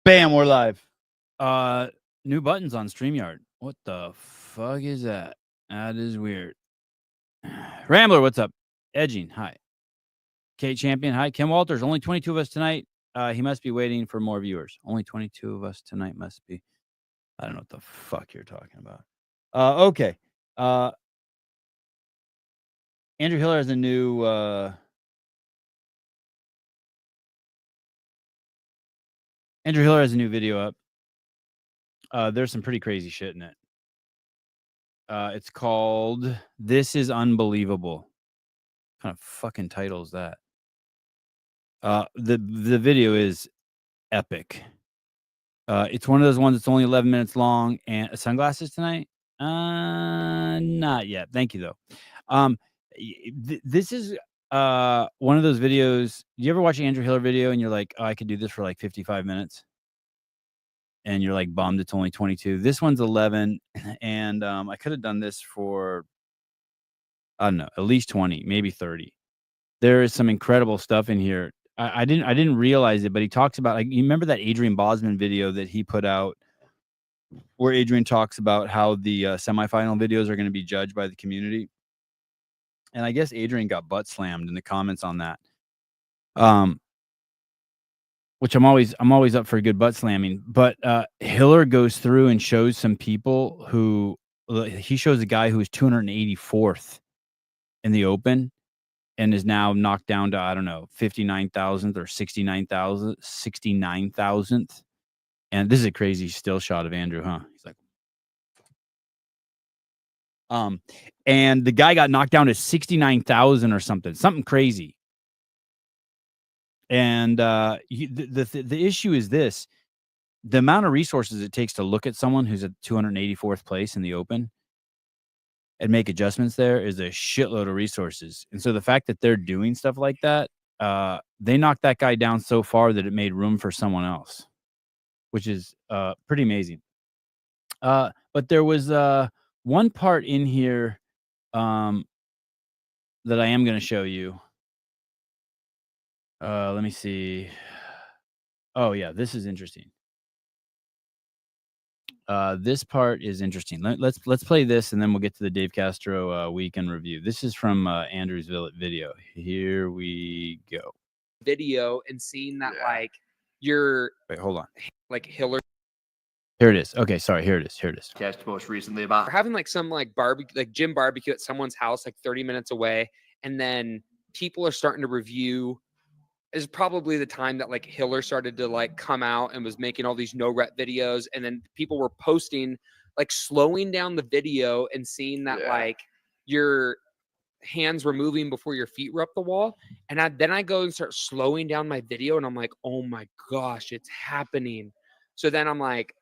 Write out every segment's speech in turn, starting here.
Bam, we're live. New buttons on StreamYard. What the fuck is that? That is weird. Rambler, what's up? Edging, hi. Kate Champion, hi. Kim Walters, only 22 of us tonight. He must be waiting for more viewers. Only 22 of us tonight must be. I don't know what the fuck you're talking about. Okay. Andrew Hiller has a new Andrew Hiller has a new video up. There's some pretty crazy shit in it. It's called "This Is Unbelievable." What kind of fucking title is that? The video is epic. It's one of those ones that's only 11 minutes long. And sunglasses tonight? Not yet. Thank you though. This is one of those videos. Do you ever watch an Andrew Hiller video and you're like, oh, I could do this for like 55 minutes? And you're like bummed it's only 22. This one's 11, and I could have done this for, I don't know, at least 20, maybe 30. There is some incredible stuff in here. I didn't realize it, but he talks about, like, you remember that Adrian Bosman video that he put out where Adrian talks about how the semifinal videos are going to be judged by the community. And I guess Adrian got butt slammed in the comments on that. Which I'm always up for a good butt slamming, but Hiller goes through and shows some people who he shows a guy who was 284th in the Open and is now knocked down to, I don't know, 59,000th or 69,000th. And this is a crazy still shot of Andrew, huh? He's like, and the guy got knocked down to 69,000 or something crazy. And the issue is this: the amount of resources it takes to look at someone who's at 284th place in the Open and make adjustments there is a shitload of resources. And so the fact that they're doing stuff like that, they knocked that guy down so far that it made room for someone else, which is pretty amazing. But there was one part in here that I am going to show you. Let me see. Oh yeah, this is interesting. This part is interesting. Let's play this, and then we'll get to the Dave Castro weekend review. This is from Andrew's video. Here we go. Video and seeing that like you're wait, hold on. Like Hiller. Here it is. Okay, sorry. Here it is. Cast most recently about having like some like barbecue, like gym barbecue at someone's house, like 30 minutes away, and then people are starting to review. Is probably the time that like Hiller started to like come out and was making all these no rep videos, and then people were posting like slowing down the video and seeing that like your hands were moving before your feet were up the wall. And then I go and start slowing down my video, and I'm like, oh my gosh, it's happening. So then I'm like,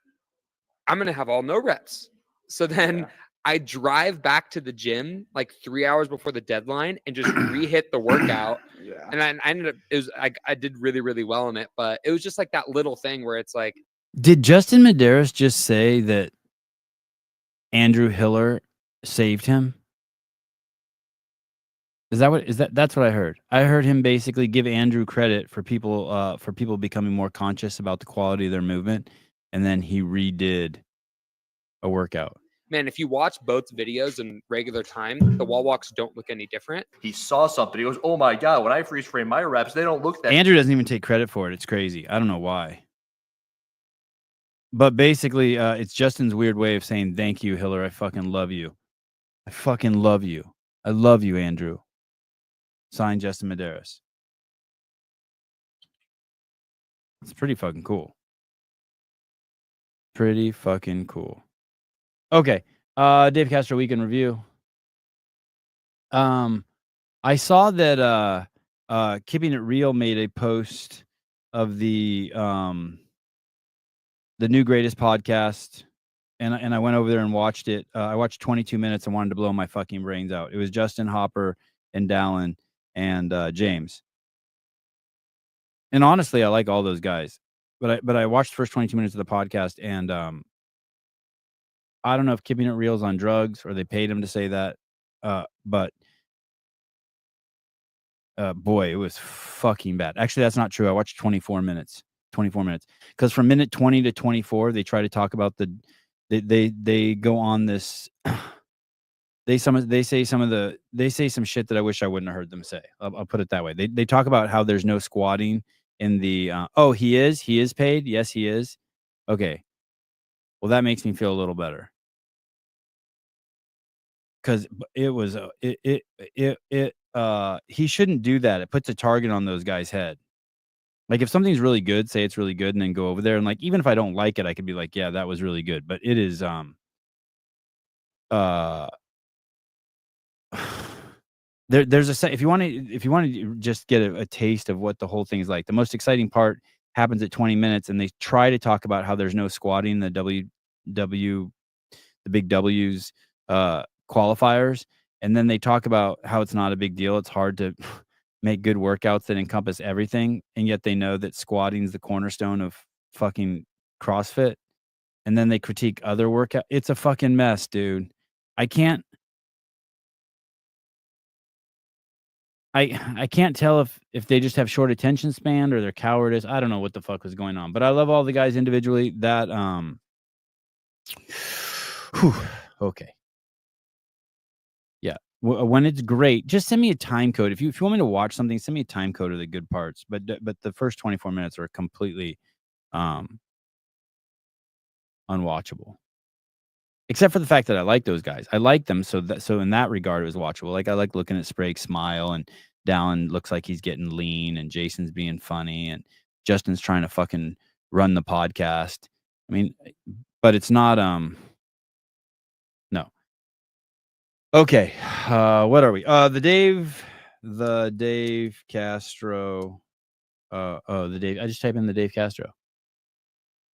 I'm gonna have all no reps. So then I drive back to the gym like 3 hours before the deadline and just re-hit the workout. And I ended up, I did really, really well in it, but it was just like that little thing where it's like. Did Justin Medeiros just say that Andrew Hiller saved him? That's what I heard. I heard him basically give Andrew credit for people becoming more conscious about the quality of their movement, and then he redid a workout. Man, if you watch both videos in regular time, the wall walks don't look any different. He saw something. He goes, oh my God, when I freeze frame my reps, they don't look that. Andrew doesn't even take credit for it. It's crazy. I don't know why. But basically, it's Justin's weird way of saying, thank you, Hiller. I fucking love you. I fucking love you. I love you, Andrew. Signed, Justin Medeiros. It's pretty fucking cool. Pretty fucking cool. Okay. Dave Castro weekend review. I saw that Keeping It Real made a post of the new greatest podcast, and I went over there and watched it. I watched 22 minutes and wanted to blow my fucking brains out. It was Justin, Hopper, and Dallin and James. And honestly, I like all those guys. But I watched the first 22 minutes of the podcast, and I don't know if Keeping It Real is on drugs or they paid him to say that. But boy, it was fucking bad. Actually, that's not true. I watched 24 minutes. 24 minutes. Because from minute 20 to 24, they try to talk about they go on this. They say some shit that I wish I wouldn't have heard them say. I'll put it that way. They talk about how there's no squatting in the. He is paid. Yes, he is. Okay. Well, that makes me feel a little better. Because it was he shouldn't do that. It puts a target on those guys' head. Like if something's really good, say it's really good, and then go over there and like even if I don't like it, I could be like, yeah, that was really good. But it is there's if you want to just get a taste of what the whole thing's like, the most exciting part happens at 20 minutes, and they try to talk about how there's no squatting the big W's qualifiers, and then they talk about how it's not a big deal. It's hard to make good workouts that encompass everything, and yet they know that squatting is the cornerstone of fucking CrossFit, and then they critique other workout. It's a fucking mess, dude. I can't tell if they just have short attention span or they're cowardice. I don't know what the fuck was going on, but I love all the guys individually. That okay. Yeah. When it's great, just send me a time code. If you want me to watch something, send me a time code of the good parts. But the first 24 minutes are completely unwatchable. Except for the fact that I like those guys. I like them, so in that regard it was watchable. Like I like looking at Sprague smile, and Dallin looks like he's getting lean, and Jason's being funny, and Justin's trying to fucking run the podcast. I mean, but it's not no. Okay. What are we? The Dave Castro. The Dave. I just type in the Dave Castro.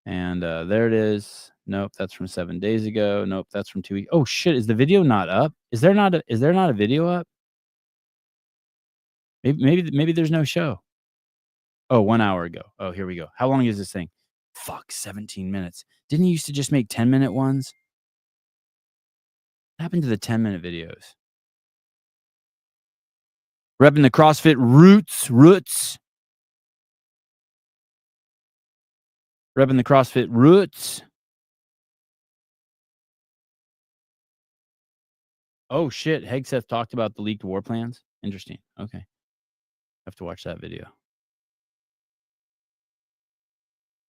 And there it is. Nope, that's from 7 days ago. Nope, that's from 2 weeks. Oh shit, is the video not up? Is there not a video up? Maybe there's no show. Oh, 1 hour ago. Oh, here we go. How long is this thing? Fuck, 17 minutes. Didn't he used to just make 10-minute ones? What happened to the 10-minute videos? Repping the CrossFit roots. Repping the CrossFit roots. Oh shit, Hegseth talked about the leaked war plans. Interesting. Okay. Have to watch that video.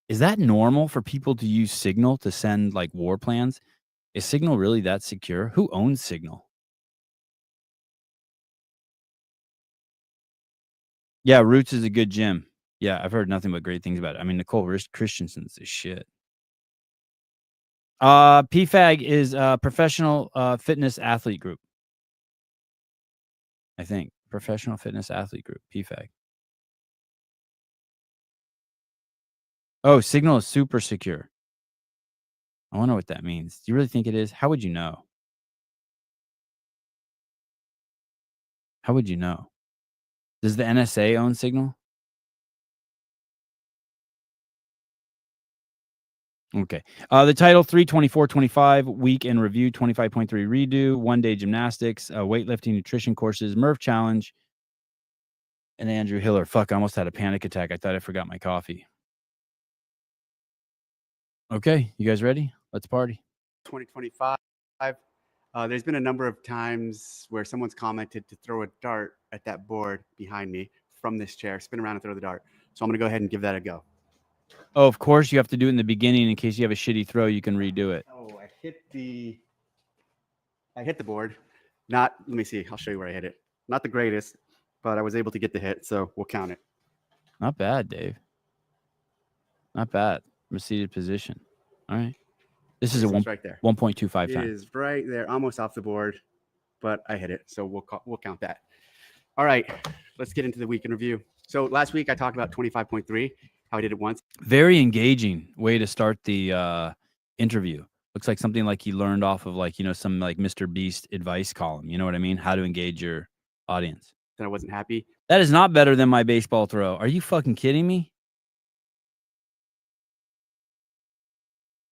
Is that normal for people to use Signal to send like war plans? Is Signal really that secure? Who owns Signal? Yeah, Roots is a good gym. Yeah, I've heard nothing but great things about it. I mean, Nicole Christensen's is shit. PFAG is a professional fitness athlete group. I think. Professional fitness athlete group, PFAG. Oh, Signal is super secure. I wonder what that means. Do you really think it is? How would you know? How would you know? Does the NSA own Signal? Okay. The title 324.25 week in review, 25.3 redo, 1 day gymnastics, weightlifting, nutrition courses, Murph challenge, and Andrew Hiller. Fuck, I almost had a panic attack. I thought I forgot my coffee. Okay, you guys ready? Let's party. 2025. There's been a number of times where someone's commented to throw a dart at that board behind me from this chair, spin around and throw the dart. So I'm going to go ahead and give that a go. Oh, of course you have to do it in the beginning in case you have a shitty throw. You can redo it. Oh, I hit the board. Let me see. I'll show you where I hit it. Not the greatest, but I was able to get the hit, so we'll count it. Not bad, Dave. Not bad. From a seated position. All right. This is a right there. 1.25 time. It is right there, almost off the board, but I hit it, so we'll count that. All right, let's get into the week in review. So last week I talked about 25.3, how I did it once. Very engaging way to start the interview. Looks like something like he learned off of some like Mr. Beast advice column. You know what I mean? How to engage your audience. Then I wasn't happy. That is not better than my baseball throw. Are you fucking kidding me?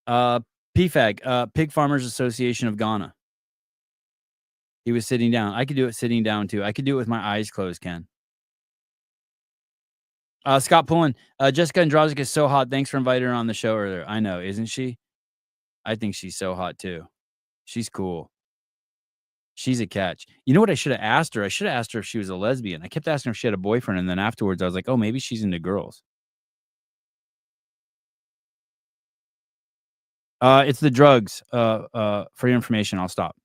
PFAG, Pig Farmers Association of Ghana. He was sitting down. I could do it sitting down too. I could do it with my eyes closed, Ken. Scott Pullen. Jessica Androzek is so hot. Thanks for inviting her on the show earlier. I know, isn't she? I think she's so hot too. She's cool. She's a catch. You know what I should have asked her? I should have asked her if she was a lesbian. I kept asking her if she had a boyfriend, and then afterwards I was like, oh, maybe she's into girls. It's the drugs. For your information, I'll stop.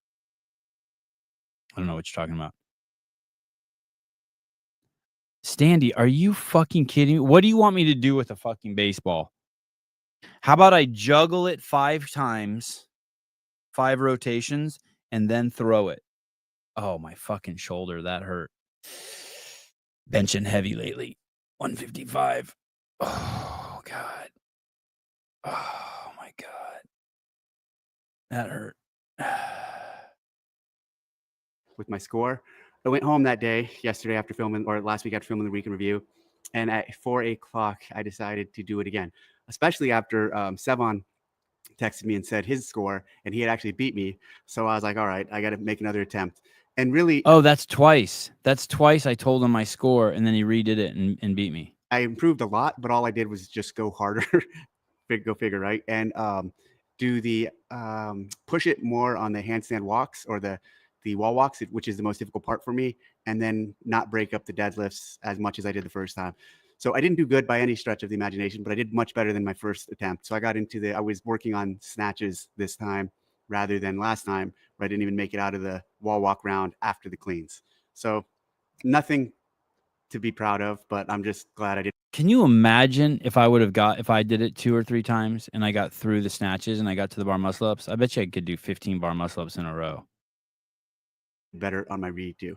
I don't know what you're talking about. Standy, are you fucking kidding me? What do you want me to do with a fucking baseball? How about I juggle it 5 times, 5 rotations, and then throw it? Oh, my fucking shoulder. That hurt. Benching heavy lately. 155. Oh, God. Oh, my God. That hurt. With my score. I went home that day, yesterday after filming, or last week after filming the week in review. And at 4 o'clock, I decided to do it again, especially after Sevon texted me and said his score, and he had actually beat me. So I was like, all right, I got to make another attempt. And really, oh, that's twice. That's twice I told him my score, and then he redid it and beat me. I improved a lot, but all I did was just go harder. Go figure, right? And do the push it more on the handstand walks or the wall walks, which is the most difficult part for me, and then not break up the deadlifts as much as I did the first time. So I didn't do good by any stretch of the imagination, but I did much better than my first attempt. So I got into I was working on snatches this time rather than last time, where I didn't even make it out of the wall walk round after the cleans. So nothing to be proud of, but I'm just glad I did. Can you imagine if I did it 2 or 3 times and I got through the snatches and I got to the bar muscle ups? I bet you I could do 15 bar muscle ups in a row. Better on my read too.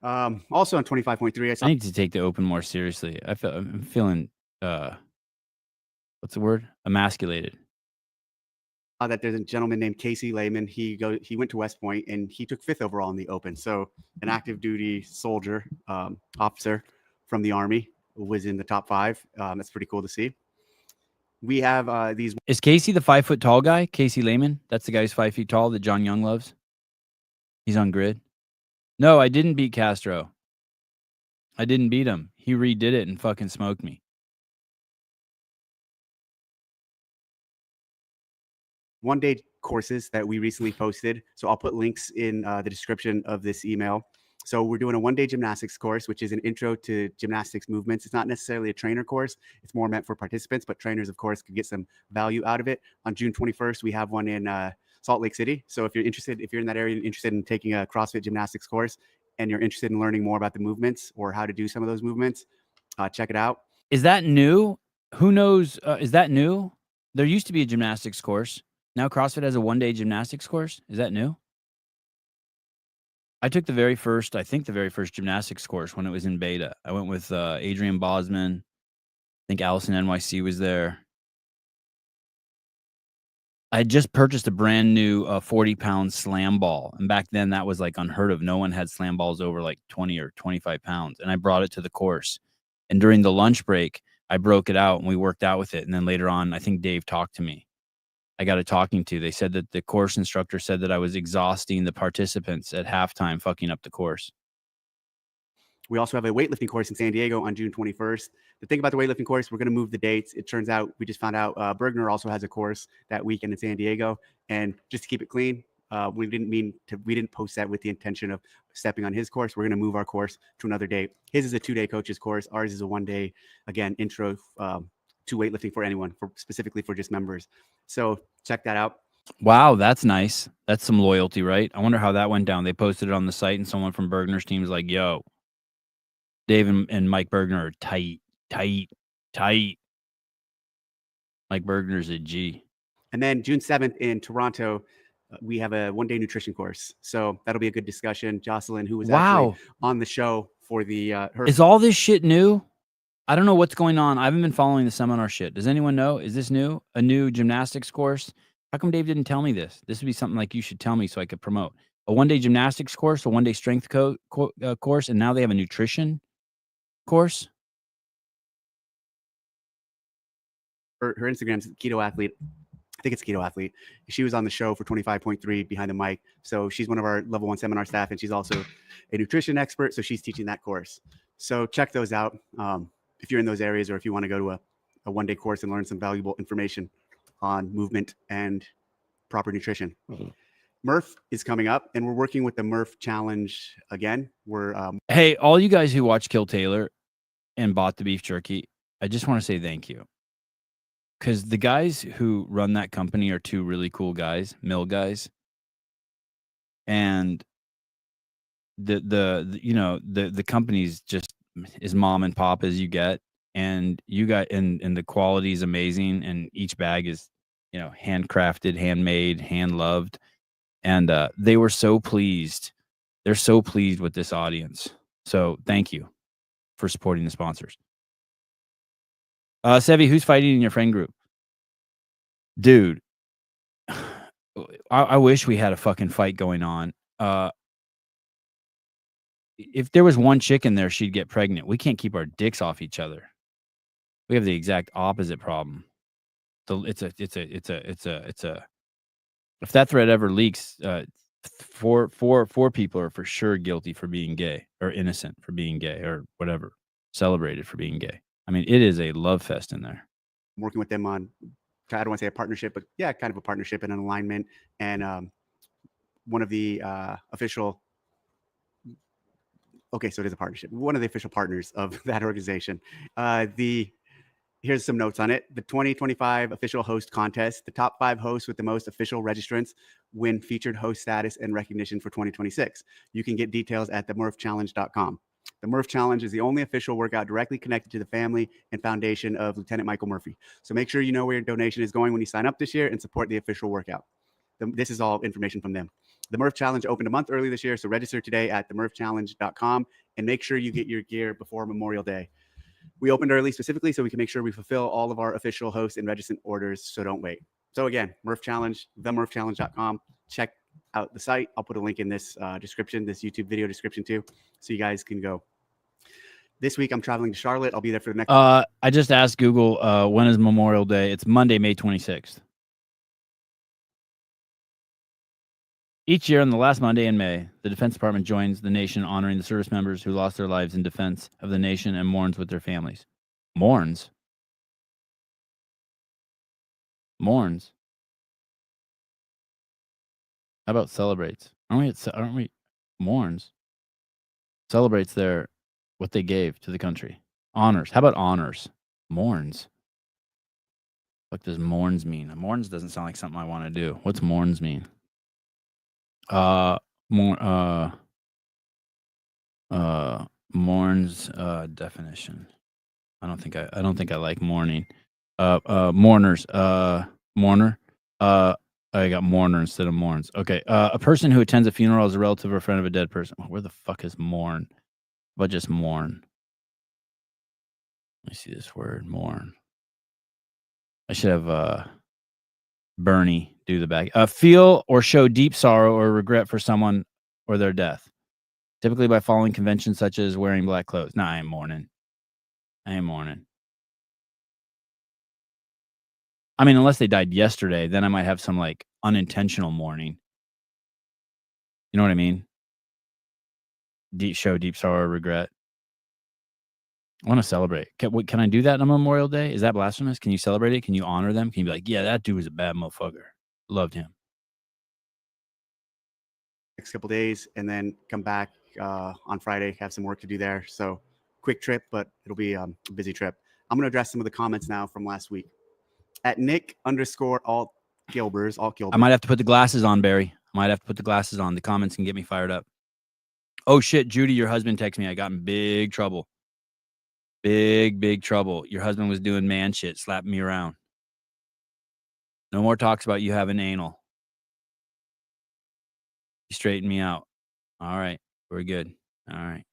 Also on 25.3, I need to take the open more seriously. I'm feeling what's the word? Emasculated. That there's a gentleman named Casey Lehman. He went to West Point and he took 5th overall in the open. So an active duty soldier, officer from the Army, was in the top 5. That's pretty cool to see. We have these. Is Casey the 5 foot tall guy? Casey Lehman? That's the guy who's 5 feet tall that John Young loves. He's on grid. No, I didn't beat Castro. I didn't beat him. He redid it and fucking smoked me. One-day courses that we recently posted. So I'll put links in the description of this email. So we're doing a one-day gymnastics course, which is an intro to gymnastics movements. It's not necessarily a trainer course. It's more meant for participants, but trainers, of course, could get some value out of it. On June 21st, we have one in Salt Lake City. So if you're in that area, interested in taking a CrossFit gymnastics course, and you're interested in learning more about the movements or how to do some of those movements, check it out. Is that new? Who knows? Is that new? There used to be a gymnastics course. Now CrossFit has a one-day gymnastics course. Is that new? I took the very first gymnastics course when it was in beta. I went with Adrian Bosman. I think Allison NYC was there. I had just purchased a brand new 40-pound slam ball. And back then that was like unheard of. No one had slam balls over like 20 or 25 pounds. And I brought it to the course. And during the lunch break, I broke it out and we worked out with it. And then later on, I think Dave talked to me. I got a talking to. They said that the course instructor said that I was exhausting the participants at halftime, fucking up the course. We also have a weightlifting course in San Diego on June 21st. The thing about the weightlifting course, we're going to move the dates. It turns out we just found out Bergner also has a course that weekend in San Diego. And just to keep it clean, we didn't post that with the intention of stepping on his course. We're going to move our course to another date. His is a 2-day coach's course. Ours is a 1-day, again, intro to weightlifting for anyone, specifically for just members. So check that out. Wow, that's nice. That's some loyalty, right? I wonder how that went down. They posted it on the site and someone from Bergner's team was like, yo, Dave and Mike Bergner are tight. Mike Bergner's a G. And then June 7th in Toronto, we have a 1-day nutrition course. So that'll be a good discussion. Jocelyn, who was actually on the show for the... Is all this shit new? I don't know what's going on. I haven't been following the seminar shit. Does anyone know? Is this new? A new gymnastics course? How come Dave didn't tell me this? This would be something like you should tell me so I could promote. A 1-day gymnastics course, a 1-day strength course, and now they have a nutrition course. Her Instagram's Keto Athlete. I think it's Keto Athlete. She was on the show for 25.3 behind the mic. So she's one of our level 1 seminar staff, and she's also a nutrition expert. So she's teaching that course. So check those out. if you're in those areas, or if you want to go to a one-day course and learn some valuable information on movement and proper nutrition. Murph is coming up, and we're working with the Murph Challenge again. Hey, all you guys who watched Kill Taylor and bought the beef jerky, I just want to say thank you. Because the guys who run that company are two really cool guys, mill guys. And the company's just as mom and pop as you get. And you got and the quality is amazing, and each bag is, handcrafted, handmade, hand loved. And they were so pleased. They're so pleased with this audience. So thank you for supporting the sponsors. Sevi, who's fighting in your friend group? Dude, I wish we had a fucking fight going on. If there was one chick in there, she'd get pregnant. We can't keep our dicks off each other. We have the exact opposite problem. If that thread ever leaks, four people are for sure guilty for being gay, or innocent for being gay, or whatever, celebrated for being gay. I mean, it is a love fest in there. I'm working with them on, I don't want to say a partnership, but yeah, kind of a partnership and an alignment. And one of the official, okay, so it is a partnership. One of the official partners of that organization. Here's some notes on it. The 2025 official host contest. The top 5 hosts with the most official registrants win featured host status and recognition for 2026. You can get details at themurphchallenge.com. The Murph Challenge is the only official workout directly connected to the family and foundation of Lieutenant Michael Murphy. So make sure you know where your donation is going when you sign up this year and support the official workout. This is all information from them. The Murph Challenge opened a month early this year, so register today at themurphchallenge.com and make sure you get your gear before Memorial Day. We opened early specifically so we can make sure we fulfill all of our official host and registrant orders, so don't wait. So again, Murph Challenge, themurphchallenge.com. Check out the site. I'll put a link in this description, this YouTube video description too, so you guys can go. This week I'm traveling to Charlotte. I'll be there for the next. I just asked Google, when is Memorial Day? It's Monday, May 26th. Each year on the last Monday in May, the Defense Department joins the nation honoring the service members who lost their lives in defense of the nation and mourns with their families. Mourns? Mourns? How about celebrates? Aren't we? Mourns. Celebrates what they gave to the country. Honors. How about honors? Mourns. What does mourns mean? Mourns doesn't sound like something I want to do. What's mourns mean? Mourns definition. I don't think I like mourning. Mourners. Mourner. I got mourner instead of mourns. Okay. A person who attends a funeral as a relative or friend of a dead person. Where the fuck is mourn? But just mourn. Let me see this word, mourn. I should have Bernie do the back. Feel or show deep sorrow or regret for someone or their death, typically by following conventions such as wearing black clothes. Nah, I ain't mourning. I mean, unless they died yesterday, then I might have some like unintentional mourning. You know what I mean? Show deep sorrow or regret. I want to celebrate. Can I do that on Memorial Day? Is that blasphemous? Can you celebrate it? Can you honor them? Can you be like, yeah, that dude was a bad motherfucker. Loved him. Next couple days, and then come back on Friday. Have some work to do there. So quick trip, but it'll be a busy trip. I'm going to address some of the comments now from last week. At Nick_alt_Gilbers. I might have to put the glasses on, Barry. I might have to put the glasses on. The comments can get me fired up. Oh shit, Judy, your husband texted me. I got in big trouble. Big trouble. Your husband was doing man shit, slapping me around. No more talks about you having anal. You straightened me out. All right. We're good. All right.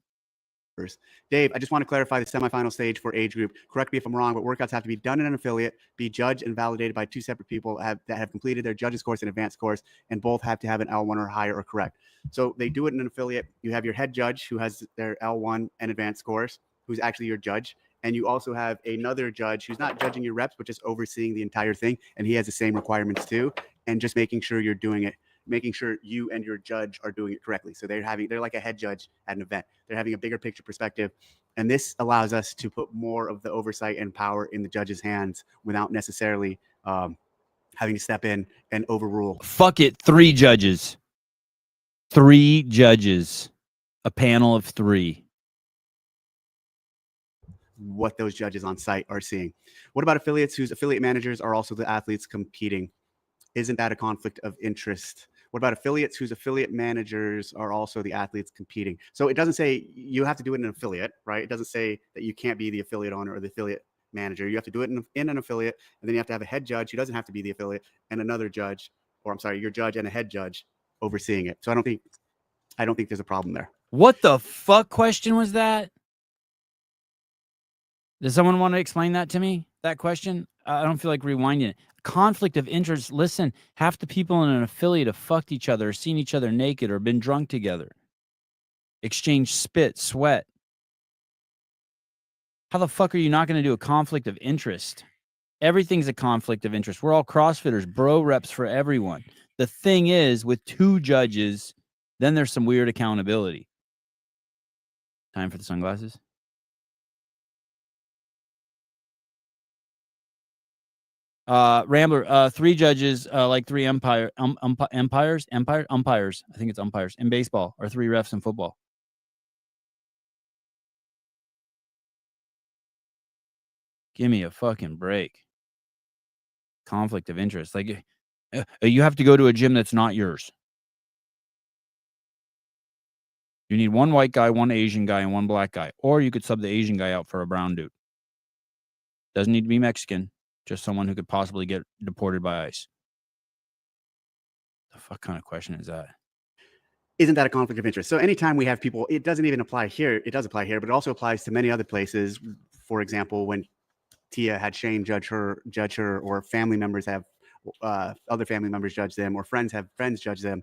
Dave, I just want to clarify the semifinal stage for age group. Correct me if I'm wrong, but workouts have to be done in an affiliate, be judged and validated by 2 separate people that have completed their judges course and advanced course, and both have to have an L1 or higher or correct. So they do it in an affiliate. You have your head judge who has their L1 and advanced course, who's actually your judge. And you also have another judge who's not judging your reps, but just overseeing the entire thing. And he has the same requirements too. And just making sure you're doing it, making sure you and your judge are doing it correctly. So they're like a head judge at an event. They're having a bigger picture perspective And this allows us to put more of the oversight and power in the judges' hands without necessarily having to step in and overrule. Fuck it. 3 judges. 3 judges. A panel of 3. What those judges on site are seeing. What about affiliates whose affiliate managers are also the athletes competing? Isn't that a conflict of interest? What about affiliates whose affiliate managers are also the athletes competing? So it doesn't say you have to do it in an affiliate, right? It doesn't say that you can't be the affiliate owner or the affiliate manager. You have to do it in an affiliate, and then you have to have a head judge who doesn't have to be the affiliate, and another judge, or I'm sorry, your judge and a head judge overseeing it. So I don't think there's a problem there. What the fuck question was that? Does someone want to explain that to me? That question? I don't feel like rewinding it. Conflict of interest. Listen, half the people in an affiliate have fucked each other, or seen each other naked, or been drunk together. Exchanged spit, sweat. How the fuck are you not going to do a conflict of interest? Everything's a conflict of interest. We're all CrossFitters, bro reps for everyone. The thing is, with 2 judges, then there's some weird accountability. Time for the sunglasses. Rambler, 3 judges, like 3 umpires. I think it's umpires in baseball, or 3 refs in football. Give me a fucking break. Conflict of interest. Like, you have to go to a gym that's not yours. You need 1 white guy, 1 Asian guy, and 1 black guy. Or you could sub the Asian guy out for a brown dude. Doesn't need to be Mexican. Just someone who could possibly get deported by ICE. The fuck kind of question is that? Isn't that a conflict of interest? So anytime we have people, it doesn't even apply here. It does apply here, but it also applies to many other places. For example, when Tia had Shane judge her, or family members have other family members judge them, or friends have friends judge them.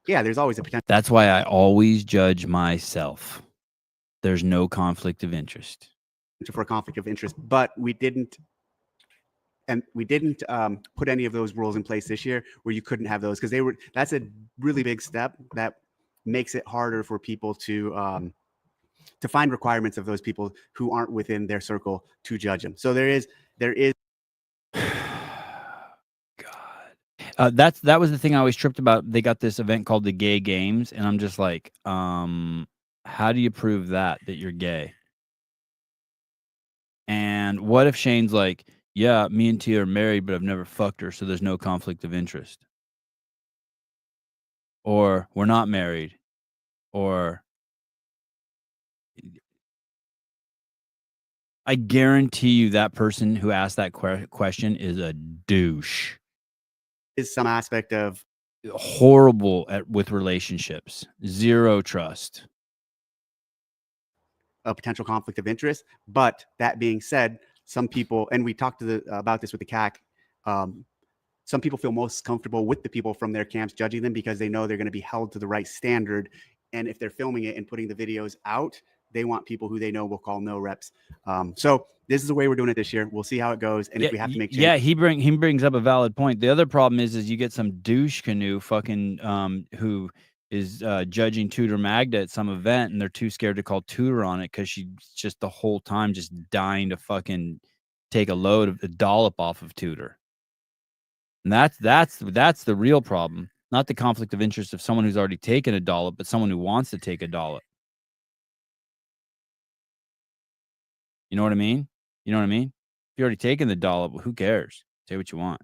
Yeah, there's always a potential. That's why I always judge myself. There's no conflict of interest. For a conflict of interest, but we didn't put any of those rules in place this year where you couldn't have those, because that's a really big step that makes it harder for people to find requirements of those people who aren't within their circle to judge them. So there is God. That was the thing I always tripped about. They got this event called the Gay Games, and I'm just like, how do you prove that you're gay? And what if Shane's like, yeah, me and Tia are married, but I've never fucked her, so there's no conflict of interest. Or we're not married. Or I guarantee you that person who asked that question is a douche. Is some aspect of horrible with relationships. 0 trust. A potential conflict of interest. But that being said, some people, and we talked about this with the CAC, some people feel most comfortable with the people from their camps judging them because they know they're going to be held to the right standard. And if they're filming it and putting the videos out, they want people who they know will call no reps. So this is the way we're doing it this year. We'll see how it goes. And if we have to make changes. Yeah, he brings up a valid point. The other problem is you get some douche canoe fucking who is judging Tudor Magda at some event, and they're too scared to call Tudor on it because she's just the whole time just dying to fucking take a dollop off of Tudor. And that's the real problem, not the conflict of interest of someone who's already taken a dollop, but someone who wants to take a dollop. You know what I mean? If you're already taken the dollop, who cares? Say what you want.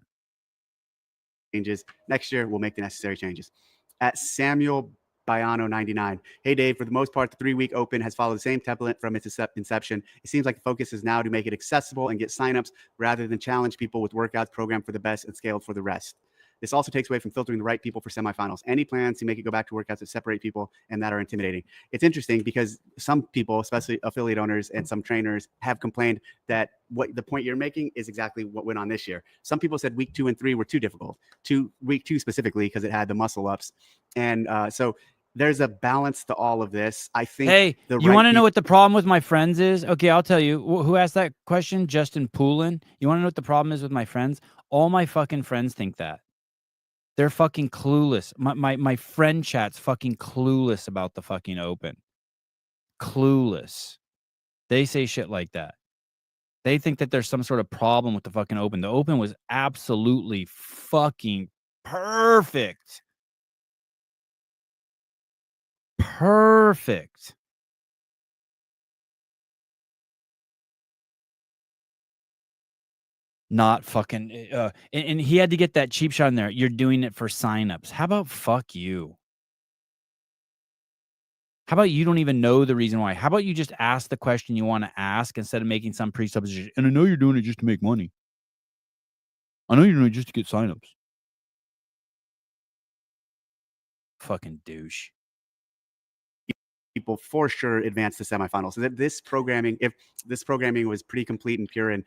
Changes next year, we'll make the necessary changes. At Samuel Biano 99. Hey Dave, for the most part, the 3-week open has followed the same template from its inception. It seems like the focus is now to make it accessible and get signups rather than challenge people with workouts programmed for the best and scaled for the rest. This also takes away from filtering the right people for semifinals. Any plans to make it go back to workouts that separate people and that are intimidating? It's interesting because some people, especially affiliate owners and some trainers, have complained that what the point you're making is exactly what went on this year. Some people said week 2 and 3 were too difficult. Week 2 specifically because it had the muscle ups. And so there's a balance to all of this. I think. Hey, you want to know what the problem with my friends is? Okay, I'll tell you. Who asked that question? Justin Poulin. You want to know what the problem is with my friends? All my fucking friends think that. They're fucking clueless. My friend chat's fucking clueless about the fucking open. clueless. They say shit like that. They think that there's some sort of problem with the fucking Open. The Open was absolutely fucking perfect. Perfect. Not fucking and he had to get that cheap shot in there. You're doing it for signups. How about fuck you? How about you don't even know the reason why? How about you just ask the question you want to ask instead of making some presupposition? And I know you're doing it just to make money. I know you're doing it just to get signups. Fucking douche. People for sure advance to semifinals. So that this programming, if this programming was pretty complete and pure, and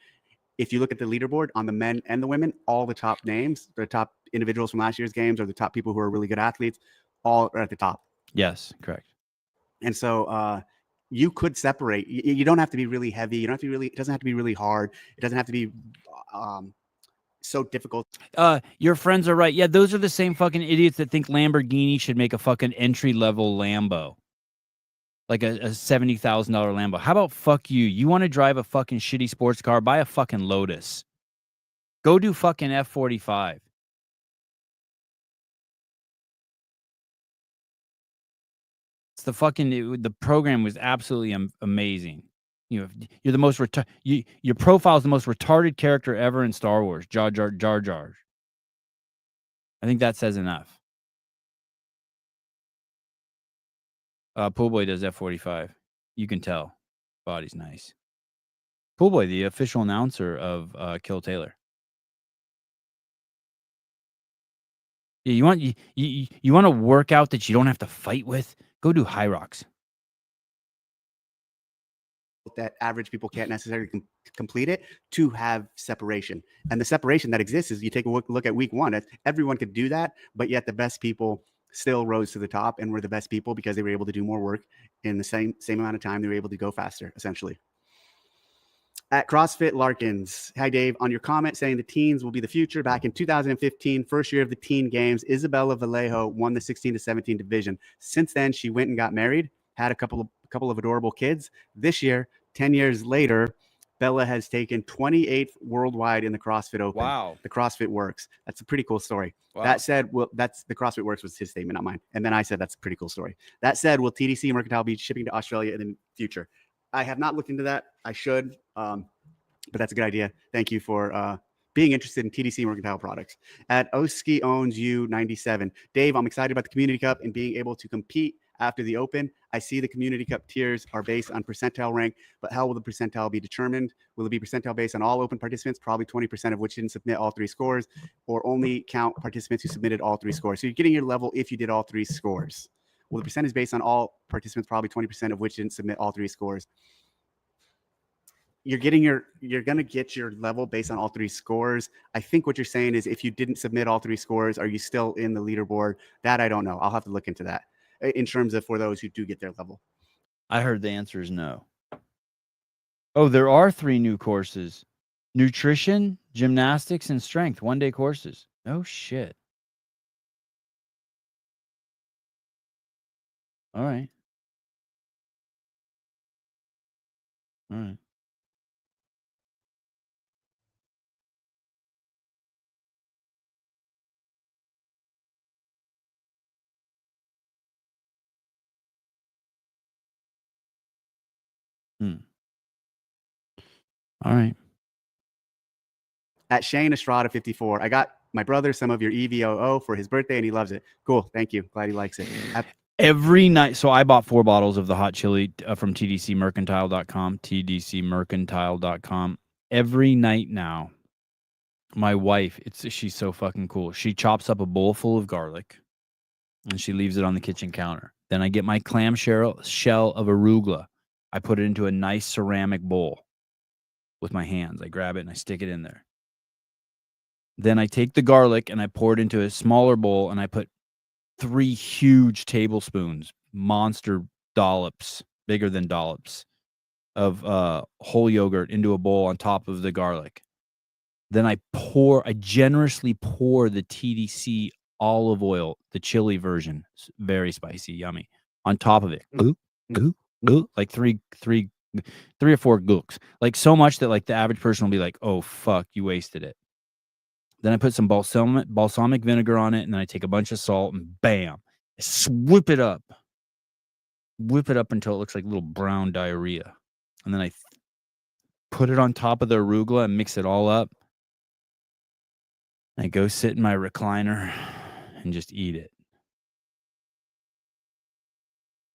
if you look at the leaderboard on the men and the women, all the top names, the top individuals from last year's games, or the top people who are really good athletes, all are at the top. Yes, correct. And so you could separate. You don't have to be really heavy. You don't have to be really. It doesn't have to be really hard. It doesn't have to be so difficult. Your friends are right. Yeah, those are the same fucking idiots that think Lamborghini should make a fucking entry level Lambo. Like a $70,000 Lambo. How about fuck you? You want to drive a fucking shitty sports car? Buy a fucking Lotus. Go do fucking F45. It's the fucking the program was absolutely amazing. You know, you're the most your profile is the most retarded character ever in Star Wars. Jar Jar. I think that says enough. Pool Boy does F45. You can tell. Body's nice. Pool Boy, the official announcer of Kill Taylor. Yeah, you want to work out that you don't have to fight with? Go do High Rocks. That average people can't necessarily complete it to have separation. And the separation that exists is you take a look at week one. Everyone could do that, but yet the best people still rose to the top and were the best people because they were able to do more work in the same amount of time. They were able to go faster, essentially. At CrossFit Larkins, hi Dave, on your comment saying the teens will be the future, back in 2015, first year of the teen games, Isabella Vallejo won the 16 to 17 division. Since then, she went and got married, had a couple of adorable kids. This year, 10 years later, Bella has taken 28th worldwide in the CrossFit Open. Wow. The CrossFit Works. That's a pretty cool story. Wow. That said, that's the CrossFit Works was his statement, not mine. And then I said, that's a pretty cool story. That said, will TDC Mercantile be shipping to Australia in the future? I have not looked into that. I should, but that's a good idea. Thank you for being interested in TDC Mercantile products. At Oski Owns You 97, Dave, I'm excited about the Community Cup and being able to compete after the Open. I see the Community Cup tiers are based on percentile rank, but how will the percentile be determined? Will it be percentile based on all Open participants, probably 20% of which didn't submit all three scores, or only count participants who submitted all three scores? So you're getting your level if you did all three scores. Well, the percentage based on all participants, probably 20% of which didn't submit all three scores. You're going to get your level based on all three scores. I think what you're saying is if you didn't submit all three scores, are you still in the leaderboard? That I don't know. I'll have to look into that in terms of for those who do get their level. I heard the answer is no. Oh, there are 3 new courses. Nutrition, gymnastics, and strength. 1-day courses. Oh, shit. All right. All right. All right. At Shane Estrada 54, I got my brother some of your EVOO for his birthday and he loves it. Cool. Thank you. Glad he likes it. Every night. So I bought 4 bottles of the hot chili from tdcmercantile.com, tdcmercantile.com. Every night now, my wife, she's so fucking cool. She chops up a bowl full of garlic and she leaves it on the kitchen counter. Then I get my clam shell of arugula. I put it into a nice ceramic bowl with my hands. I grab it and I stick it in there. Then I take the garlic and I pour it into a smaller bowl and I put 3 huge tablespoons, monster dollops, bigger than dollops, of whole yogurt into a bowl on top of the garlic. Then I generously pour the TDC olive oil, the chili version, very spicy, yummy, on top of it. like three or four gooks, like so much that like the average person will be like, oh fuck, you wasted it. Then I put some balsamic vinegar on it, and then I take a bunch of salt and bam, whip it up until it looks like little brown diarrhea, and then I put it on top of the arugula and mix it all up. I go sit in my recliner and just eat it.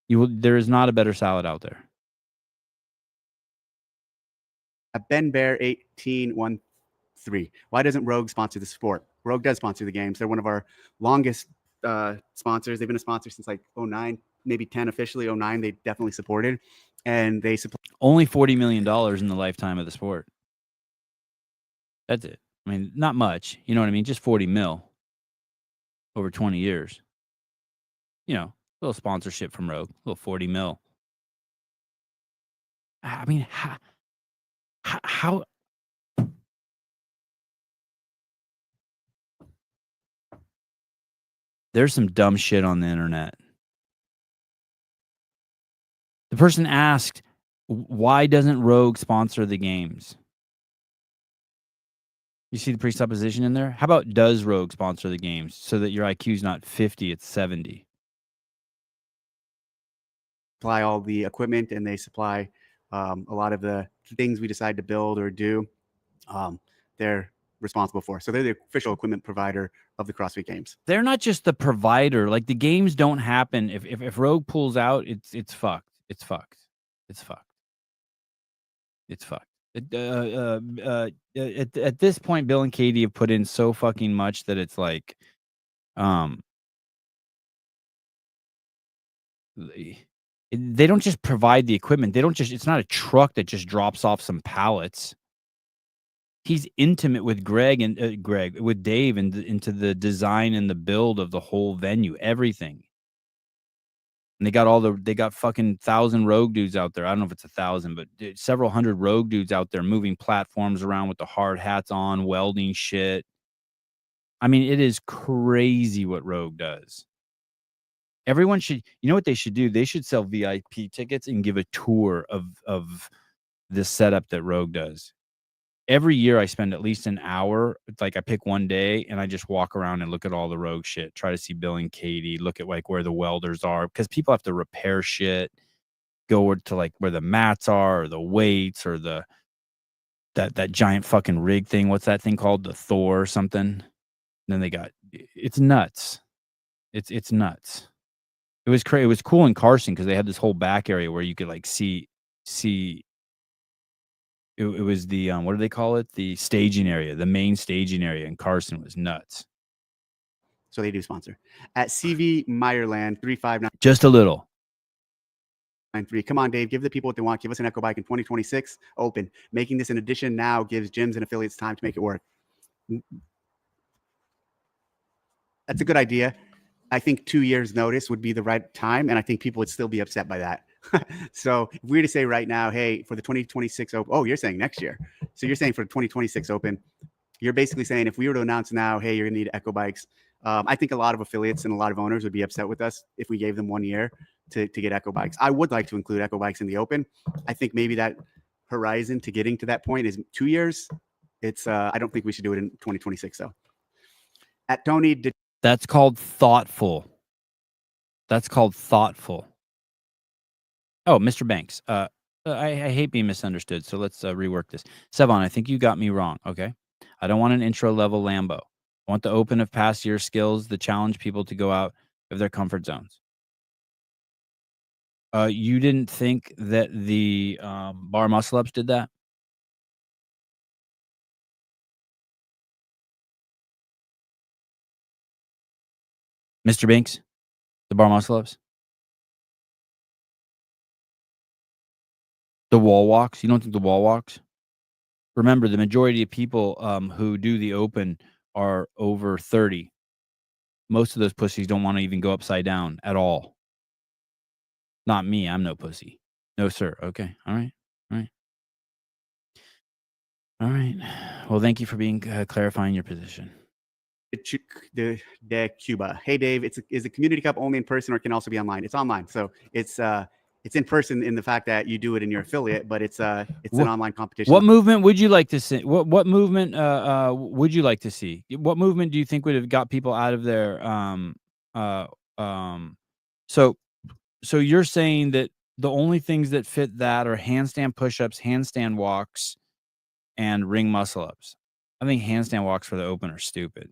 There is not a better salad out there. Ben Bear 1813. Why doesn't Rogue sponsor the sport? Rogue does sponsor the games. They're one of our longest sponsors. They've been a sponsor since like 09, maybe 10 officially. 09, they definitely supported, and they support only $40 million in the lifetime of the sport. That's it. I mean, not much. You know what I mean? Just 40 mil over 20 years. You know, a little sponsorship from Rogue, a little 40 mil. I mean, how there's some dumb shit on the internet. The person asked, why doesn't Rogue sponsor the games? You see the presupposition in there? How about does Rogue sponsor the games so that your IQ is not 50, it's 70? supply all the equipment, and they supply a lot of the things we decide to build or do. They're responsible for. So they're the official equipment provider of the CrossFit Games. They're not just the provider. Like the games don't happen. If Rogue pulls out, it's fucked. It's fucked. It's fucked. It's fucked. At this point, Bill and Katie have put in so fucking much that it's like, they don't just provide the equipment. They don't just. It's not a truck that just drops off some pallets. He's intimate with Greg and with Dave and into the design and the build of the whole venue, everything. And they got fucking 1,000 Rogue dudes out there. I don't know if it's 1,000, but several hundred Rogue dudes out there moving platforms around with the hard hats on, welding shit. I mean, it is crazy what Rogue does. Everyone should, you know what they should do? They should sell VIP tickets and give a tour of this setup that Rogue does. Every year I spend at least an hour. It's like I pick one day and I just walk around and look at all the Rogue shit. Try to see Bill and Katie, look at like where the welders are, because people have to repair shit, go to like where the mats are or the weights or that giant fucking rig thing. What's that thing called? The Thor or something. And then they got, it's nuts. It's nuts. It was crazy. It was cool in Carson because they had this whole back area where you could like see. It was the what do they call it? The staging area, the main staging area in Carson was nuts. So they do sponsor. At CV Meyerland 359. Just a little. 93. Come on, Dave. Give the people what they want. Give us an Echo Bike in 2026 open. Making this an addition now gives gyms and affiliates time to make it work. That's a good idea. I think 2 years notice would be the right time, and I think people would still be upset by that. So if we were to say right now, hey, for the 2026 open, oh, you're saying next year. So you're saying for the 2026 open, you're basically saying if we were to announce now, hey, you're gonna need Echo Bikes. I think a lot of affiliates and a lot of owners would be upset with us if we gave them 1 year to get Echo Bikes. I would like to include Echo Bikes in the open. I think maybe that horizon to getting to that point is 2 years. It's I don't think we should do it in 2026 though. At Tony, that's called thoughtful. That's called thoughtful. Oh, Mr. Banks. I hate being misunderstood, so let's rework this. Sevon, I think you got me wrong. Okay, I don't want an intro level Lambo. I want the open of past year skills that challenge people to go out of their comfort zones. You didn't think that the bar muscle ups did that? Mr. Banks, the bar muscle ups? The wall walks? You don't think the wall walks? Remember, the majority of people who do the open are over 30. Most of those pussies don't want to even go upside down at all. Not me. I'm no pussy. No, sir. Okay. All right. All right. All right. Well, thank you for being clarifying your position. De Cuba. Hey, Dave, is the Community Cup only in person or can also be online? It's online. So it's it's in person in the fact that you do it in your affiliate, but it's an online competition. What movement would you like to see? What movement would you like to see? What movement do you think would have got people out of their so you're saying that the only things that fit that are handstand push-ups, handstand walks, and ring muscle ups. I think handstand walks for the open are stupid.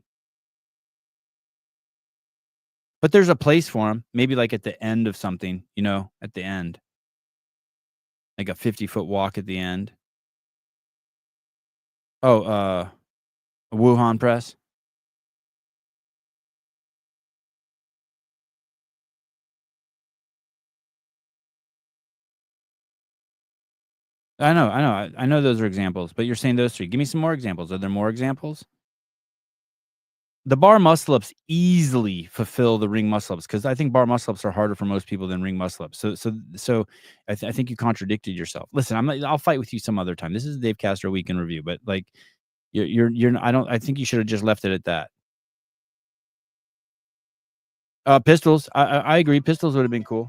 But there's a place for them, maybe like at the end of something, you know, at the end. Like a 50-foot walk at the end. Oh, a Wuhan press. I know those are examples, but you're saying those three. Give me some more examples. Are there more examples? The bar muscle ups easily fulfill the ring muscle ups because I think bar muscle ups are harder for most people than ring muscle ups. So I think you contradicted yourself. Listen, I'll fight with you some other time. This is the Dave Castro Week in Review, but like I think you should have just left it at that. Pistols. I agree. Pistols would have been cool.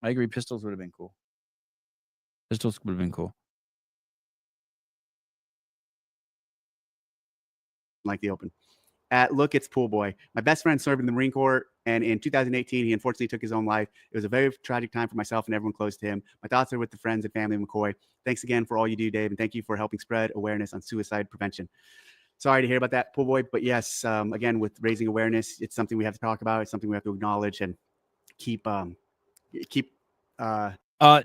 I agree. Pistols would have been cool. Pistols would have been cool. Like the open. At Look, it's Pool Boy. My best friend served in the Marine Corps, and in 2018, he unfortunately took his own life. It was a very tragic time for myself and everyone close to him. My thoughts are with the friends and family of McCoy. Thanks again for all you do, Dave, and thank you for helping spread awareness on suicide prevention. Sorry to hear about that, Pool Boy, but yes, again, with raising awareness, it's something we have to talk about. It's something we have to acknowledge and keep.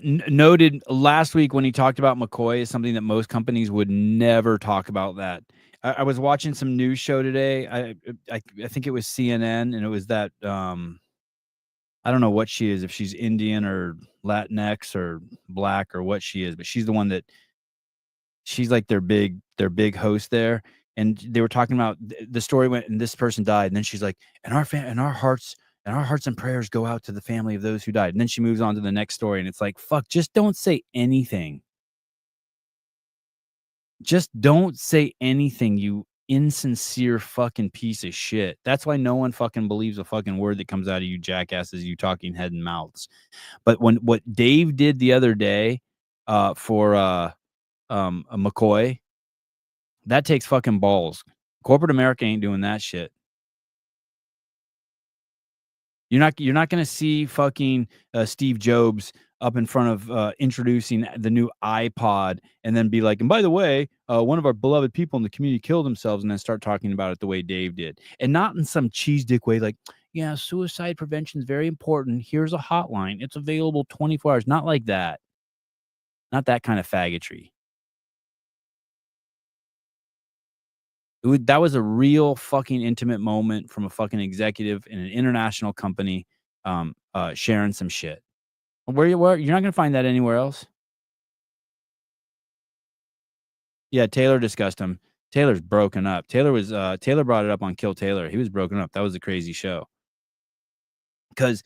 Noted last week when he talked about McCoy is something that most companies would never talk about. That I was watching some news show today. I think it was CNN, and it was that I don't know what she is, if she's Indian or Latinx or black or what she is, but she's the one that she's like their big host there. And they were talking about the story went, and this person died, and then she's like, and our hearts and prayers go out to the family of those who died. And then she moves on to the next story, and it's like, fuck, just don't say anything. Just don't say anything, you insincere fucking piece of shit. That's why no one fucking believes a fucking word that comes out of you jackasses, you talking head and mouths. But what Dave did the other day for McCoy, that takes fucking balls. Corporate America ain't doing that shit. You're not going to see fucking Steve Jobs up in front of introducing the new iPod and then be like, and by the way, one of our beloved people in the community killed themselves, and then start talking about it the way Dave did. And not in some cheese dick way like, yeah, suicide prevention is very important. Here's a hotline. It's available 24 hours. Not like that. Not that kind of faggotry. That was a real fucking intimate moment from a fucking executive in an international company sharing some shit. Where you're not gonna find that anywhere else. Yeah, Taylor discussed him. Taylor's broken up. Taylor brought it up on Kill Taylor. He was broken up. That was a crazy show. Because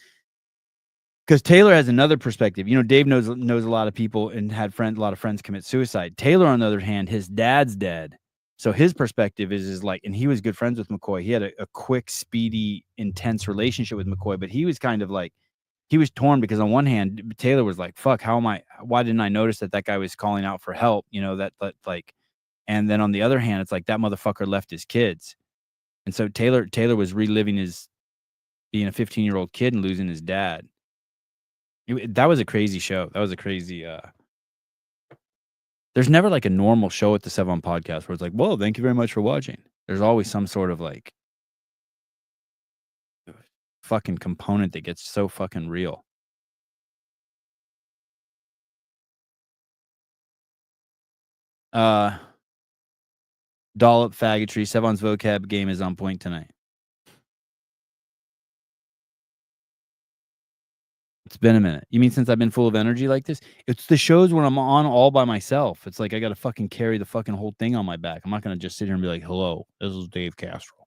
Taylor has another perspective. You know, Dave knows a lot of people and had a lot of friends commit suicide. Taylor, on the other hand, his dad's dead. So his perspective is like, and he was good friends with McCoy. He had a quick, speedy, intense relationship with McCoy, but he was kind of like, he was torn because on one hand, Taylor was like, fuck, why didn't I notice that guy was calling out for help? You know, that like, and then on the other hand, it's like that motherfucker left his kids. And so Taylor was reliving being a 15-year-old kid and losing his dad. That was a crazy show. That was a crazy, there's never like a normal show at the Sevon podcast where it's like, well, thank you very much for watching. There's always some sort of like fucking component that gets so fucking real. Dollop faggotry. Sevon's vocab game is on point tonight. It's been a minute. You mean since I've been full of energy like this? It's the shows when I'm on all by myself. It's like I got to fucking carry the fucking whole thing on my back. I'm not going to just sit here and be like, hello, this is Dave Castro.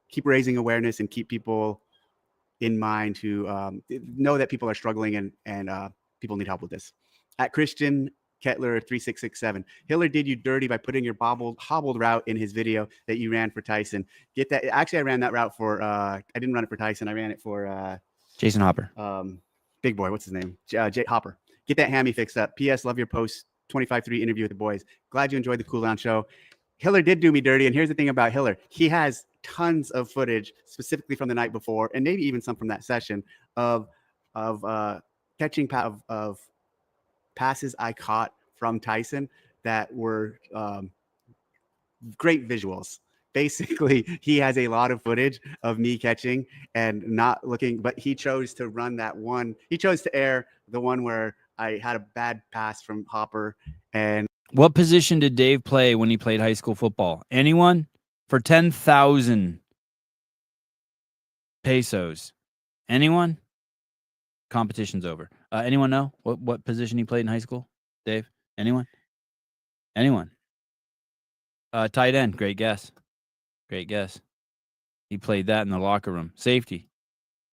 Keep raising awareness and keep people in mind who know that people are struggling and people need help with this. At Christian Kettler 3667. Hiller did you dirty by putting your hobbled route in his video that you ran for Tyson. Get that. Actually, I ran that route for. I didn't run it for Tyson. I ran it for Jason Hopper. Big boy. What's his name? Jay Hopper. Get that hammy fixed up. P.S. Love your post 25-3 interview with the boys. Glad you enjoyed the cool down show. Hiller did do me dirty, and here's the thing about Hiller. He has tons of footage, specifically from the night before, and maybe even some from that session of catching of passes I caught from Tyson that were great visuals. Basically, he has a lot of footage of me catching and not looking, but he chose to run that one. He chose to air the one where I had a bad pass from Hopper. And what position did Dave play when he played high school football? Anyone? For 10,000 pesos. Anyone? Competition's over. Anyone know what position he played in high school? Dave? Anyone? Anyone? Tight end. Great guess. Great guess. He played that in the locker room. Safety.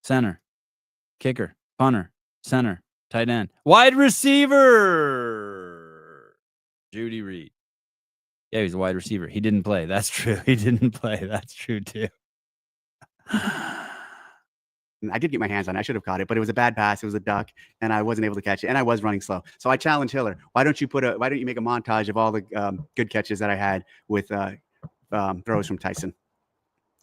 Center. Kicker. Punter. Center. Tight end. Wide receiver. Judy Reed. Yeah, he was a wide receiver. He didn't play. That's true. He didn't play. That's true, too. I did get my hands on it. I should have caught it, but it was a bad pass. It was a duck, and I wasn't able to catch it, and I was running slow. So I challenged Hiller. Why don't you make a montage of all the good catches that I had with throws from Tyson?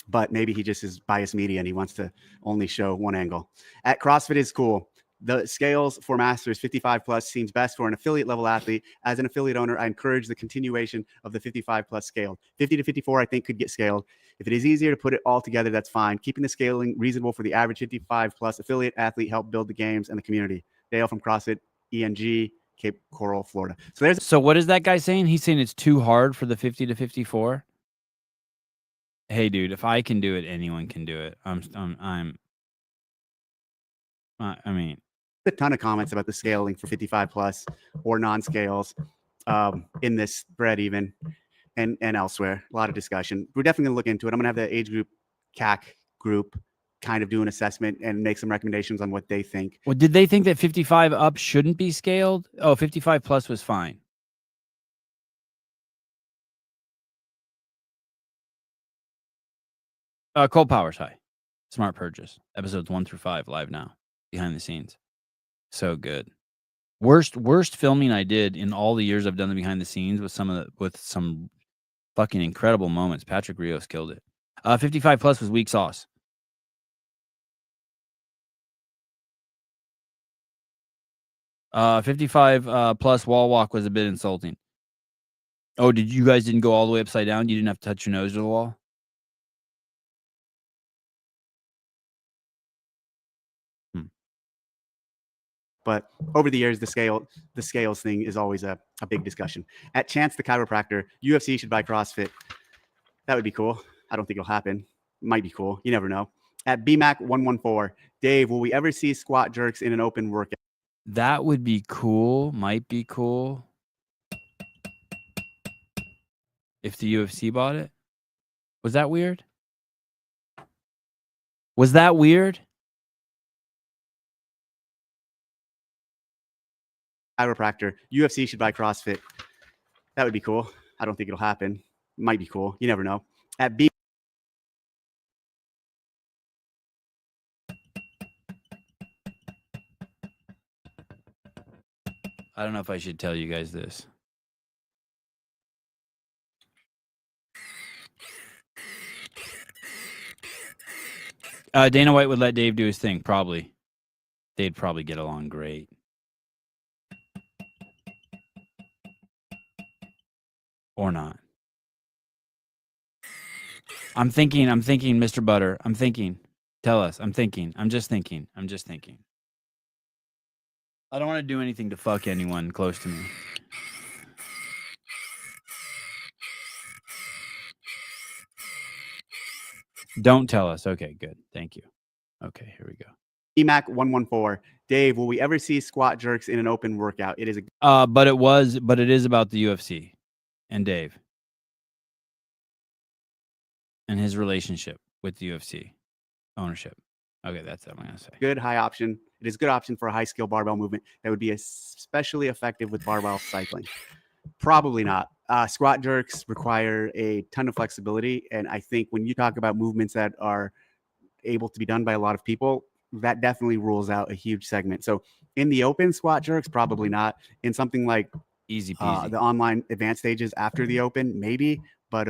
But maybe he just is biased media, and he wants to only show one angle. At CrossFit is cool. The scales for masters 55 plus seems best for an affiliate level athlete. As an affiliate owner, I encourage the continuation of the 55 plus scale. 50 to 54, I think, could get scaled. If it is easier to put it all together, that's fine. Keeping the scaling reasonable for the average 55 plus affiliate athlete help build the games and the community. Dale from CrossFit ENG, Cape Coral, Florida. So what is that guy saying? He's saying it's too hard for the 50 to 54. Hey, dude, if I can do it, anyone can do it. I mean, a ton of comments about the scaling for 55 plus or non-scales in this thread even and elsewhere. A lot of discussion. We're definitely gonna look into it. I'm gonna have the age group CAC group kind of do an assessment and make some recommendations on what they think. Well, did they think that 55 up shouldn't be scaled? Oh, 55 plus was fine. Cold Powers, hi. Smart purchase. Episodes 1 through 5 live now. Behind the scenes. So good. Worst filming I did in all the years I've done the behind the scenes with some fucking incredible moments. Patrick Rios killed it. 55 plus was weak sauce. Uh, 55 plus wall walk was a bit insulting. Oh, you guys didn't go all the way upside down? You didn't have to touch your nose to the wall? But over the years, the scales thing is always a big discussion. At Chance the chiropractor, UFC should buy CrossFit. That would be cool. I don't think it'll happen. Might be cool. You never know. At BMAC114, Dave, will we ever see squat jerks in an open workout? That would be cool. Might be cool. If the UFC bought it. Was that weird? Was that weird? Chiropractor, UFC should buy CrossFit. That would be cool. I don't think it'll happen. Might be cool. You never know. At B. I don't know if I should tell you guys this. Dana White would let Dave do his thing, probably. They'd probably get along great. Or not. I'm thinking, Mr. Butter. I'm thinking. Tell us. I'm thinking. I'm just thinking. I don't want to do anything to fuck anyone close to me. Don't tell us. Okay, good. Thank you. Okay, here we go. EMAC114. Dave, will we ever see squat jerks in an open workout? It is but it is about the UFC and Dave and his relationship with the UFC ownership. Okay, that's what I'm gonna say. Good high option. It is a good option for a high skill barbell movement that would be especially effective with barbell cycling. Probably not. Squat jerks require a ton of flexibility. And I think when you talk about movements that are able to be done by a lot of people, that definitely rules out a huge segment. So in the open, squat jerks, probably not. In something like Easy peasy. the online advanced stages after the open, maybe. But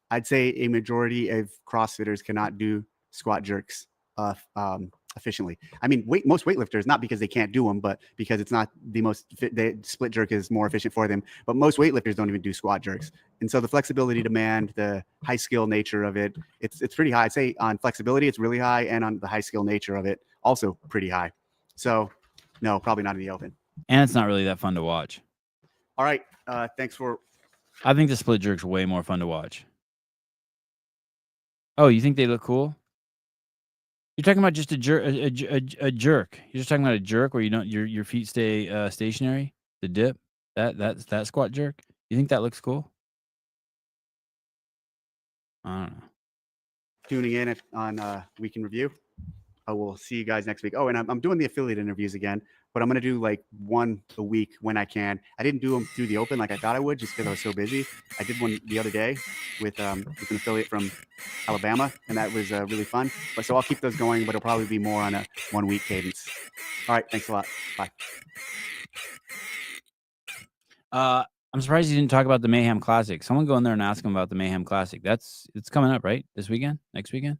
I'd say a majority of CrossFitters cannot do squat jerks efficiently. I mean, most weightlifters, not because they can't do them, but because it's not the most the split jerk is more efficient for them. But most weightlifters don't even do squat jerks. And so the flexibility demand, the high skill nature of it, it's pretty high. I'd say on flexibility, it's really high. And on the high skill nature of it, also pretty high. So no, probably not in the open. And it's not really that fun to watch. All right. Thanks for. I think the split jerk's way more fun to watch. Oh, you think they look cool? You're talking about just a jerk. A jerk. You're just talking about a jerk where you don't your feet stay stationary. The dip. That's that squat jerk. You think that looks cool? I don't know. Tuning in on Week in Review. I will see you guys next week. Oh, and I'm doing the affiliate interviews again, but I'm going to do like one a week when I can. I didn't do them through the open like I thought I would just because I was so busy. I did one the other day with an affiliate from Alabama, and that was really fun. But so I'll keep those going, but it'll probably be more on a 1 week cadence. All right. Thanks a lot. Bye. I'm surprised you didn't talk about the Mayhem Classic. Someone go in there and ask him about the Mayhem Classic. It's coming up, right? This weekend? Next weekend?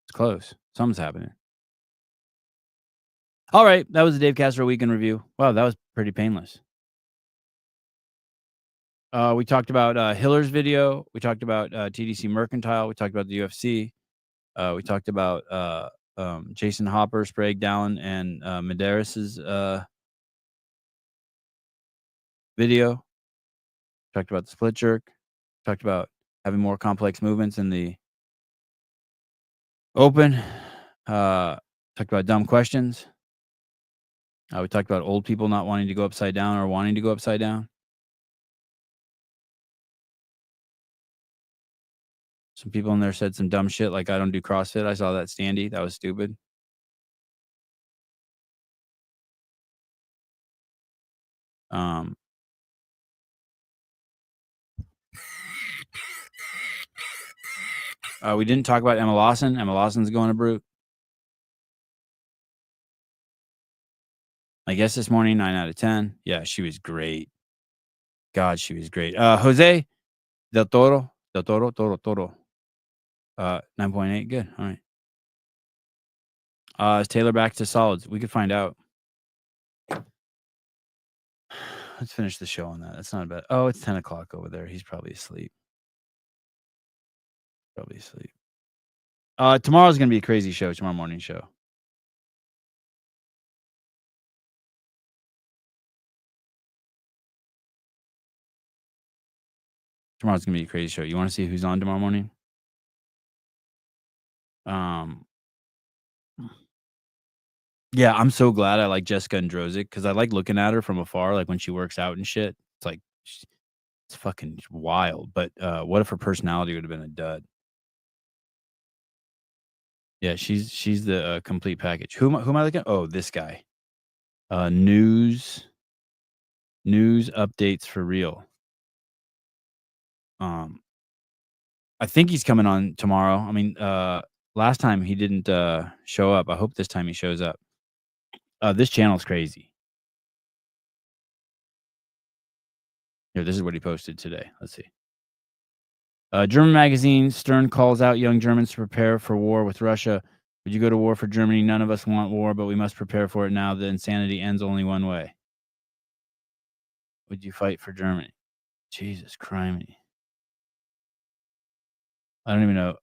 It's close. Something's happening. All right. That was the Dave Castro Week in Review. Wow, that was pretty painless. We talked about Hiller's video. We talked about TDC Mercantile. We talked about the UFC. We talked about Jason Hopper, Sprague Dallin, and Medeiros' video. Talked about the split jerk. Talked about having more complex movements in the open. Talked about dumb questions. We talked about old people not wanting to go upside down or wanting to go upside down. Some people in there said some dumb shit like I don't do CrossFit. I saw that standee. That was stupid. We didn't talk about Emma Lawson. Emma Lawson's going to Brute. I guess this morning, 9 out of 10. Yeah, she was great. God, she was great. Jose Del Toro. 9.8. Good. All right. Is Taylor back to solids? We could find out. Let's finish the show on that. That's not bad. Oh, it's 10 o'clock over there. He's probably asleep. Tomorrow's going to be a crazy show. Tomorrow morning show. Tomorrow's going to be a crazy show. You want to see who's on tomorrow morning? Yeah, I'm so glad I like Jessica Androsic because I like looking at her from afar, like when she works out and shit. It's like, it's fucking wild. But what if her personality would have been a dud? Yeah, she's the complete package. Who am I looking at? Oh, this guy. News updates for real. I think he's coming on tomorrow. I mean, last time he didn't show up. I hope this time he shows up. This channel's crazy. Here, this is what he posted today. Let's see. German magazine, Stern calls out young Germans to prepare for war with Russia. Would you go to war for Germany? None of us want war, but we must prepare for it now. The insanity ends only one way. Would you fight for Germany? Jesus criminy. I don't even know.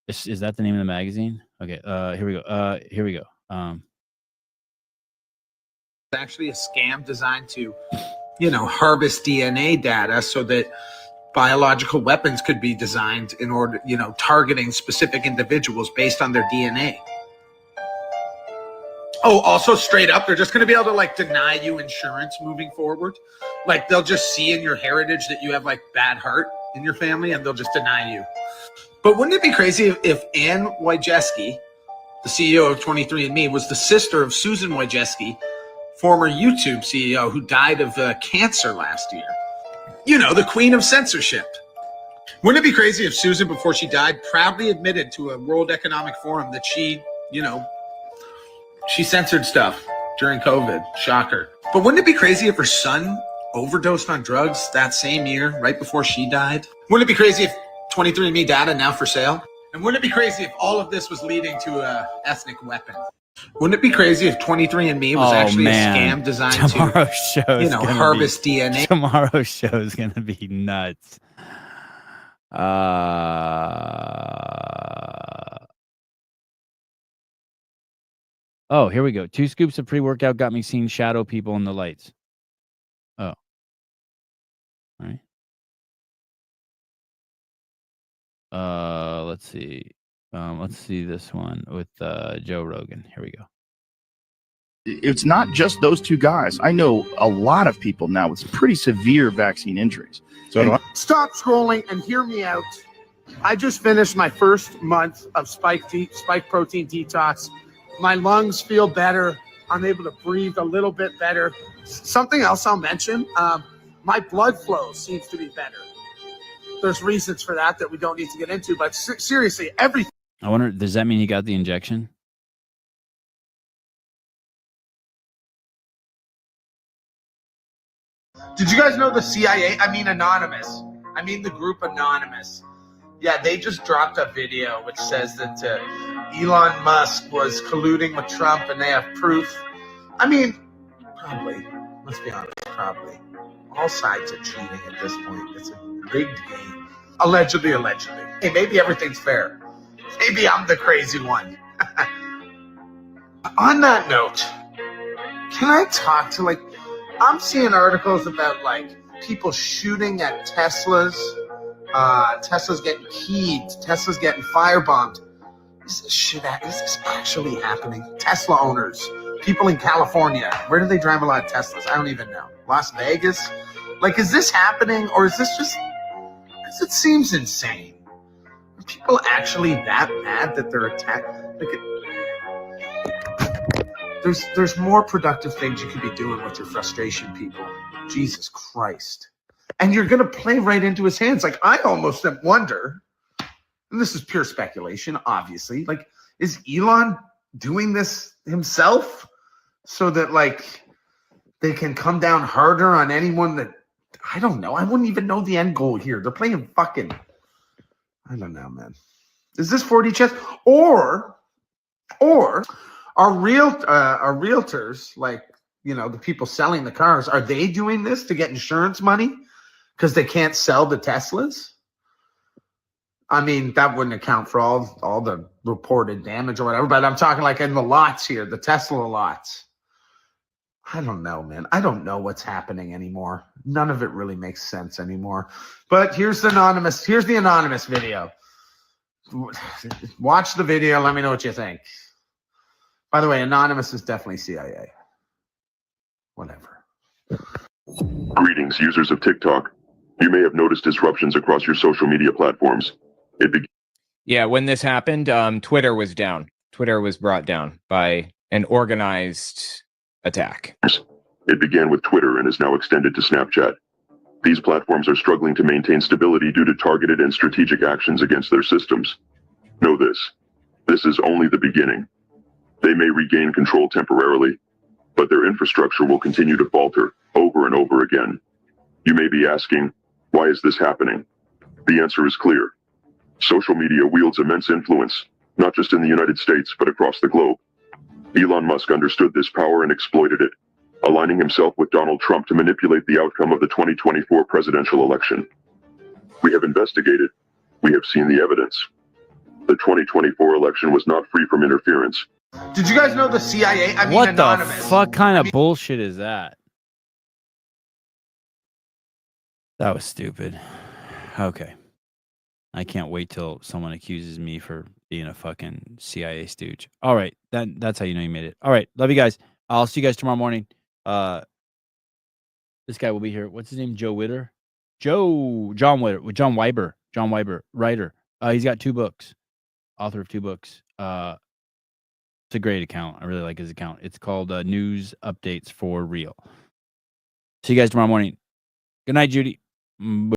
Is that the name of the magazine? Okay. Here we go. It's actually a scam designed to, harvest DNA data so that biological weapons could be designed in order, targeting specific individuals based on their DNA. Oh, also straight up, they're just going to be able to deny you insurance moving forward. They'll just see in your heritage that you have bad heart in your family and they'll just deny you. But wouldn't it be crazy if Ann Wojcicki, the CEO of 23andMe, was the sister of Susan Wojcicki, former YouTube CEO who died of cancer last year? You know, the queen of censorship. Wouldn't it be crazy if Susan, before she died, proudly admitted to a World Economic Forum that she censored stuff during COVID? Shocker. But wouldn't it be crazy if her son overdosed on drugs that same year, right before she died? Wouldn't it be crazy if 23andMe data now for sale? And wouldn't it be crazy if all of this was leading to an ethnic weapon? Wouldn't it be crazy if 23andMe was actually a scam designed Tomorrow's show is to, harvest DNA? Tomorrow's show is going to be nuts. Oh, here we go. 2 scoops of pre-workout got me seeing shadow people in the lights. Oh. All right. Let's see. Let's see this one with Joe Rogan. Here we go. It's not just those 2 guys. I know a lot of people now with pretty severe vaccine injuries. So stop scrolling and hear me out. I just finished my first month of spike protein detox. My lungs feel better. I'm able to breathe a little bit better. Something else I'll mention, my blood flow seems to be better. There's reasons for that we don't need to get into, but seriously, everything. I wonder, does that mean he got the injection? Did you guys know the CIA? I mean, Anonymous. I mean, the group Anonymous. Yeah, they just dropped a video which says that Elon Musk was colluding with Trump and they have proof. I mean, probably. Let's be honest, probably. All sides are cheating at this point. It's a rigged game. Allegedly. Hey, maybe everything's fair. Maybe I'm the crazy one. On that note, can I talk to, I'm seeing articles about, people shooting at Teslas. Tesla's getting keyed. Tesla's getting firebombed. Is this actually happening? Tesla owners, people in California, where do they drive a lot of Teslas? I don't even know. Las Vegas? Is this happening, or is this just, it seems insane. Are people actually that mad that they're attacked? There's more productive things you could be doing with your frustration, people. Jesus Christ. And you're going to play right into his hands. I almost wonder, and this is pure speculation, obviously, is Elon doing this himself so that, they can come down harder on anyone that, I don't know. I wouldn't even know the end goal here. They're playing fucking, I don't know, man. Is this 4D chess? Or are realtors, the people selling the cars, are they doing this to get insurance money because they can't sell the Teslas? I mean, that wouldn't account for all the reported damage or whatever, but I'm talking in the lots here, the Tesla lots. I don't know, man. I don't know what's happening anymore. None of it really makes sense anymore. But here's the anonymous video. Watch the video. Let me know what you think. By the way, Anonymous is definitely CIA. Whatever. Greetings, users of TikTok. You may have noticed disruptions across your social media platforms. Yeah, when this happened, Twitter was down. Twitter was brought down by an organized attack. It began with Twitter and is now extended to Snapchat. These platforms are struggling to maintain stability due to targeted and strategic actions against their systems. Know this. This is only the beginning. They may regain control temporarily, but their infrastructure will continue to falter over and over again. You may be asking, why is this happening? The answer is clear. Social media wields immense influence, not just in the United States, but across the globe. Elon Musk understood this power and exploited it, aligning himself with Donald Trump to manipulate the outcome of the 2024 presidential election. We have investigated. We have seen the evidence. The 2024 election was not free from interference. Did you guys know the CIA? I mean, what Anonymous. the fuck kind of bullshit is that? That was stupid. Okay. I can't wait till someone accuses me for being a fucking CIA stooge. All right. That's how you know you made it. All right. Love you guys. I'll see you guys tomorrow morning. This guy will be here. What's his name? John Witter? John Witter. John Weiber, writer. He's got 2 books. Author of 2 books. It's a great account. I really like his account. It's called News Updates for Real. See you guys tomorrow morning. Good night, Judy.